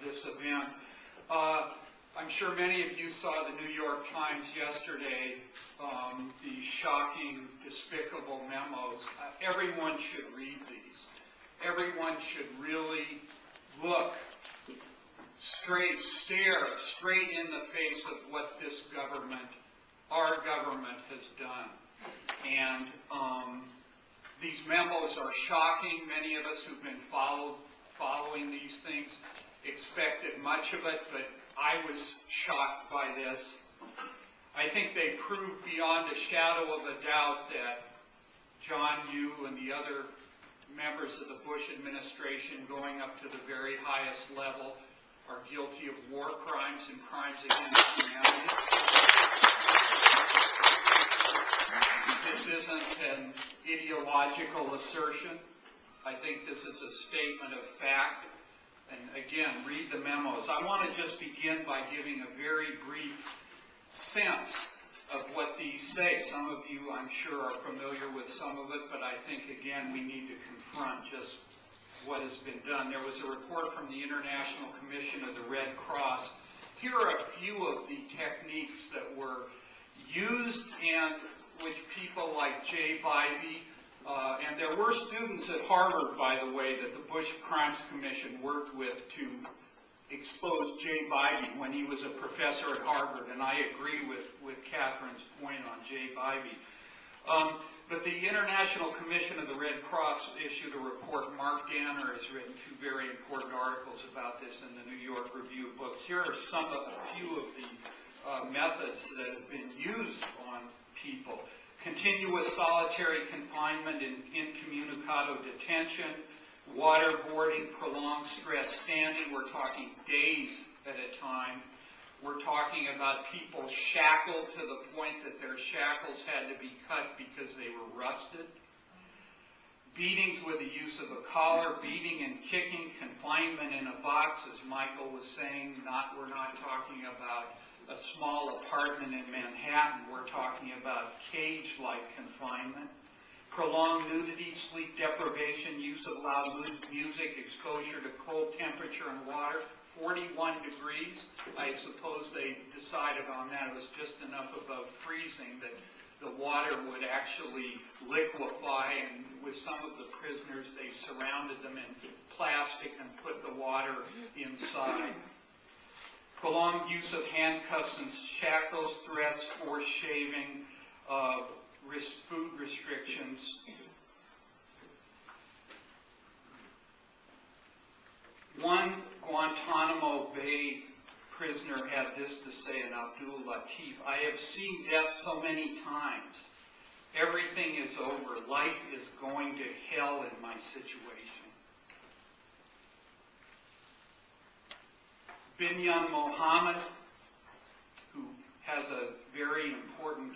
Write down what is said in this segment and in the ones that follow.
this event. I'm sure many of you saw the New York Times yesterday, the shocking, despicable memos. Everyone should read these. Everyone should really look stare straight in the face of what this government, our government, has done. And these memos are shocking. Many of us who've been following these things expected much of it, but I was shocked by this. I think they prove beyond a shadow of a doubt that John Yoo and the other members of the Bush administration going up to the very highest level are guilty of war crimes and crimes against humanity. This isn't an ideological assertion. I think this is a statement of fact. And again, read the memos. I want to just begin by giving a very brief sense of what these say. Some of you, I'm sure, are familiar with some of it, but I think, again, we need to confront just what has been done. There was a report from the International Commission of the Red Cross. Here are a few of the techniques that were used and which people like Jay Bybee, and there were students at Harvard, by the way, that the Bush Crimes Commission worked with to expose Jay Bybee when he was a professor at Harvard, and I agree with Catherine's point on Jay Bybee. But the International Commission of the Red Cross issued a report. Mark Danner has written two very important articles about this in the New York Review of Books. Here are a few of the methods that have been used on people. Continuous solitary confinement in incommunicado detention, waterboarding, prolonged stress standing. We're talking days at a time. We're talking about people shackled to the point that their shackles had to be cut because they were rusted. Beatings with the use of a collar, beating and kicking, confinement in a box, as Michael was saying. We're not talking about a small apartment in Manhattan. We're talking about cage-like confinement. Prolonged nudity, sleep deprivation, use of loud music, exposure to cold temperature and water, 41 degrees. I suppose they decided on that. It was just enough above freezing that the water would actually liquefy, and with some of the prisoners, they surrounded them in plastic and put the water inside. Prolonged use of handcuffs and shackles, threats, forced shaving, food restrictions. One Guantanamo Bay prisoner had this to say, in Abdul Latif: "I have seen death so many times. Everything is over. Life is going to hell in my situation." Binyan Mohammed, who has had a very important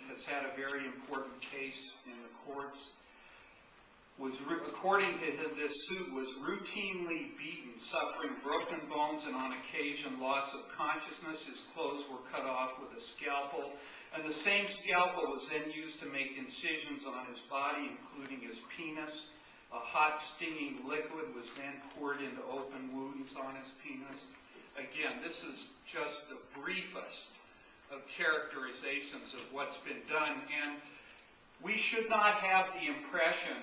case in the courts, according to this suit, was routinely beaten, suffering broken bones and on occasion loss of consciousness. His clothes were cut off with a scalpel, and the same scalpel was then used to make incisions on his body, including his penis. A hot, stinging liquid was then poured into open wounds on his penis. Again, this is just the briefest of characterizations of what's been done, and we should not have the impression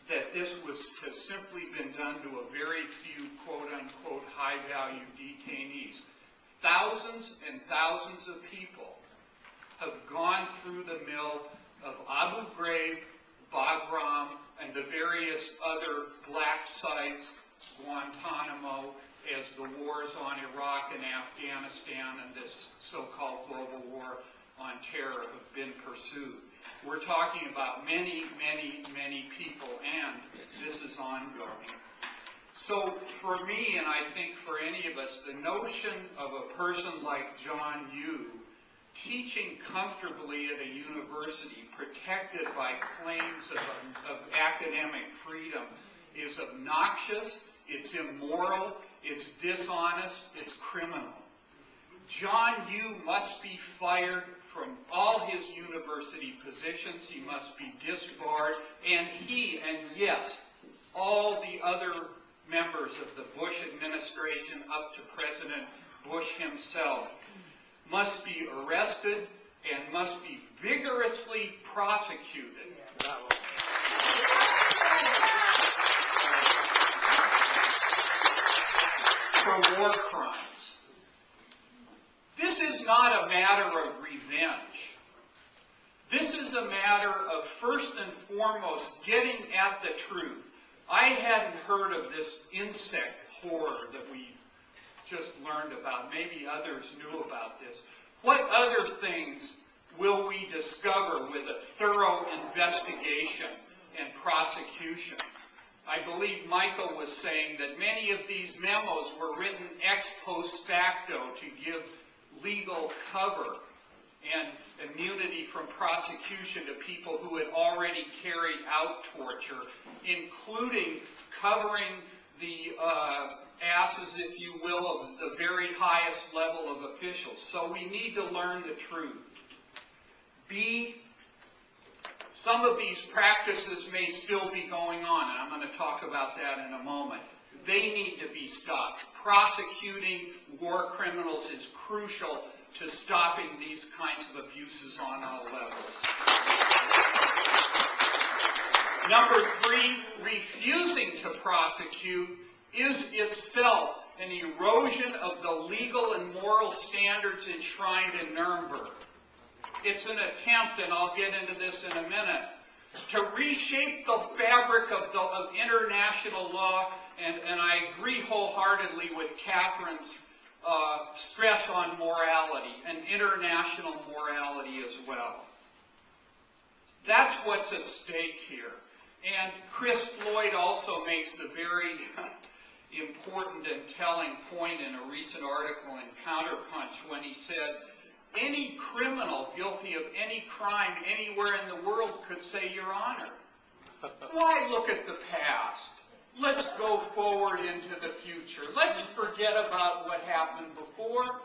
that this has simply been done to a very few quote-unquote high-value detainees. Thousands and thousands of people have gone through the mill of Abu Ghraib, Bagram, and the various other black sites, Guantanamo, as the wars on Iraq and Afghanistan and this so-called global war on terror have been pursued. We're talking about many, many, many people, and this is ongoing. So for me, and I think for any of us, the notion of a person like John Yoo teaching comfortably at a university protected by claims of academic freedom is obnoxious, it's immoral, it's dishonest, it's criminal. John Yoo must be fired from all his university positions. He must be disbarred, and he, and yes, all the other members of the Bush administration up to President Bush himself must be arrested and must be vigorously prosecuted. For war crimes. This is not a matter of revenge. This is a matter of, first and foremost, getting at the truth. I hadn't heard of this insect horror that we just learned about. Maybe others knew about this. What other things will we discover with a thorough investigation and prosecution? I believe Michael was saying that many of these memos were written ex post facto to give legal cover and immunity from prosecution to people who had already carried out torture, including covering the asses, if you will, of the very highest level of officials. So we need to learn the truth. Some of these practices may still be going on, and I'm going to talk about that in a moment. They need to be stopped. Prosecuting war criminals is crucial to stopping these kinds of abuses on all levels. Number 3, refusing to prosecute is itself an erosion of the legal and moral standards enshrined in Nuremberg. It's an attempt, and I'll get into this in a minute, to reshape the fabric of international law, and I agree wholeheartedly with Catherine's stress on morality and international morality as well. That's what's at stake here. And Chris Floyd also makes the very important and telling point in a recent article in Counterpunch when he said, any criminal guilty of any crime anywhere in the world could say, Your Honor, why look at the past? Let's go forward into the future. Let's forget about what happened before.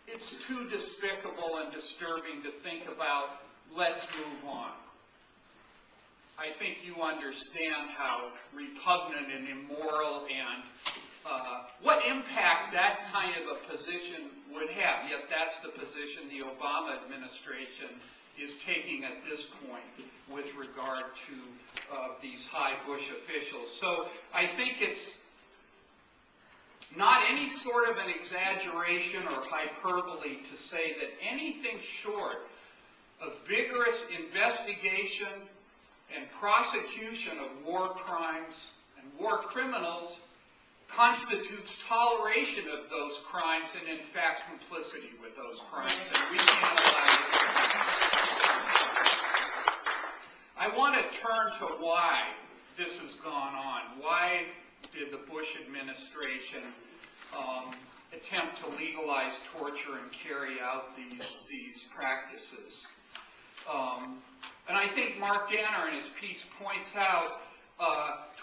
It's too despicable and disturbing to think about. Let's move on. I think you understand how repugnant and immoral and what impact that kind of a position would have. Yet that's the position the Obama administration is taking at this point with regard to these high Bush officials. So I think it's not any sort of an exaggeration or hyperbole to say that anything short of vigorous investigation and prosecution of war crimes and war criminals constitutes toleration of those crimes and, in fact, complicity with those crimes. And we can't allow this to happen. I want to turn to why this has gone on. Why did the Bush administration attempt to legalize torture and carry out these practices? And I think Mark Danner in his piece points out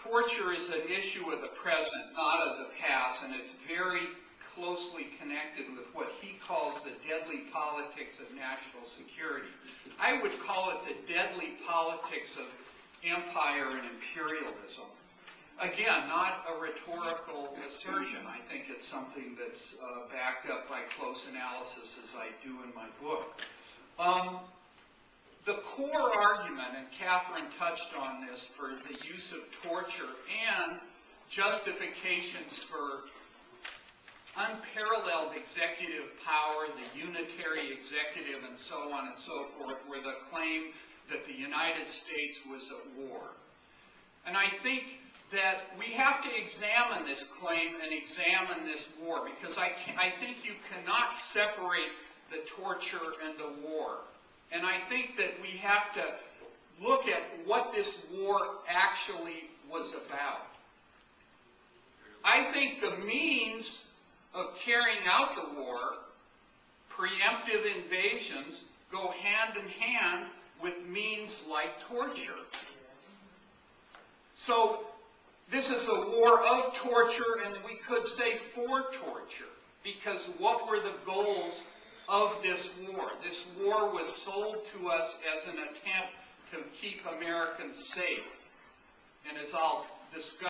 torture is an issue of the present, not of the past, and it's very closely connected with what he calls the deadly politics of national security. I would call it the deadly politics of empire and imperialism. Again, not a rhetorical assertion. I think it's something that's backed up by close analysis, as I do in my book. The core argument, and Catherine touched on this, for the use of torture and justifications for unparalleled executive power, the unitary executive, and so on and so forth, were the claim that the United States was at war. And I think that we have to examine this claim and examine this war, because I think you cannot separate the torture and the war. And I think that we have to look at what this war actually was about. I think the means of carrying out the war, preemptive invasions, go hand in hand with means like torture. So this is a war of torture, and we could say for torture, because what were the goals of this war? This war was sold to us as an attempt to keep Americans safe. And as I'll discuss